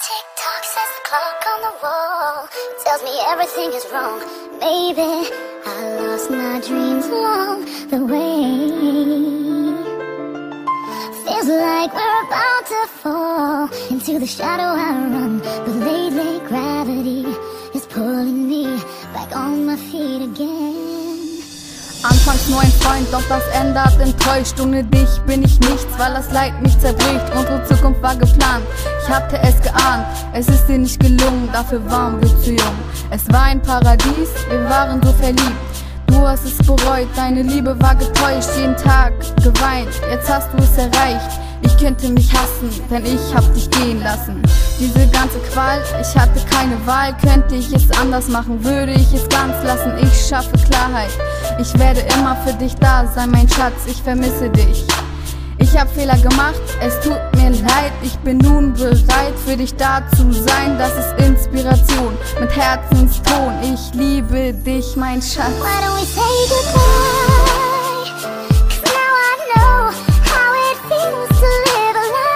Tick-tock says the clock on the wall tells me everything is wrong. Maybe I lost my dreams along the way. Feels like we're about to fall into the shadow I run, but lately gravity is pulling me back on my feet again. Anfangs nur ein Freund, doch das Ende hat enttäuscht. Ohne dich bin ich nichts, weil das Leid mich zerbricht. Unsere Zukunft war geplant, ich hatte es geahnt. Es ist dir nicht gelungen, dafür waren wir zu jung. Es war ein Paradies, wir waren so verliebt. Du hast es bereut, deine Liebe war getäuscht. Jeden Tag geweint, jetzt hast du es erreicht. Ich könnte mich hassen, denn ich hab dich gehen lassen. Diese ganze Qual, ich hatte keine Wahl. Könnte ich es anders machen, würde ich es ganz lassen. Ich schaffe Klarheit, ich werde immer für dich da sein, mein Schatz, ich vermisse dich. Ich hab Fehler gemacht, es tut mir leid. Ich bin nun bereit, für dich da zu sein. Das ist Inspiration mit Herzenston. Ich liebe dich, mein Schatz. Why don't we say goodbye? 'Cause now I know how it feels to live a lie.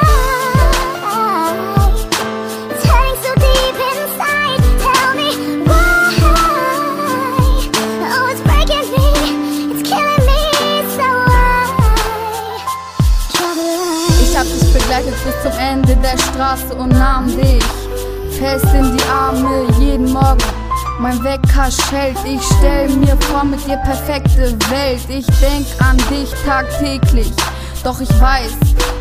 It's hurting so deep inside. Tell me why? Oh, it's breaking me, it's killing me. So why? Ich hab dich begleitet bis zum Ende der Straße und nahm dich fest in die Arme jeden Morgen. Mein Wecker schellt, ich stell mir vor, mit dir perfekte Welt. Ich denk an dich tagtäglich, doch ich weiß,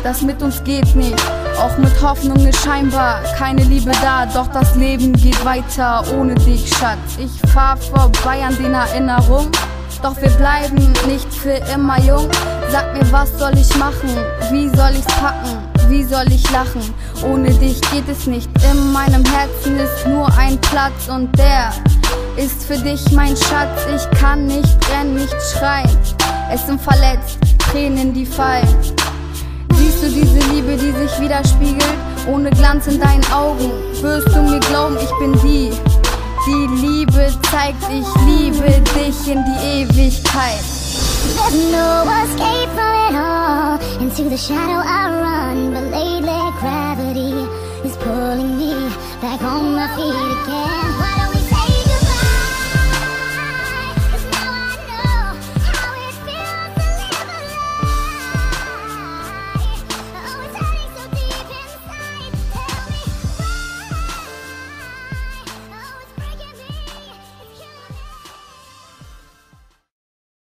das mit uns geht nicht. Auch mit Hoffnung ist scheinbar keine Liebe da, doch das Leben geht weiter ohne dich, Schatz. Ich fahr vorbei an den Erinnerungen, doch wir bleiben nicht für immer jung. Sag mir, was soll ich machen? Wie soll ich's packen? Wie soll ich lachen? Ohne dich geht es nicht. In meinem Herzen ist nur ein Platz und der ist für dich, mein Schatz. Ich kann nicht rennen, nicht schreien. Es sind verletzt, Tränen, die fallen. Siehst du diese Liebe, die sich widerspiegelt? Ohne Glanz in deinen Augen wirst du mir glauben, ich bin die. Die Liebe zeigt, ich liebe dich in die Ewigkeit. There's no escape from it all. Into the shadow I run, but lately gravity is pulling me back on my feet again.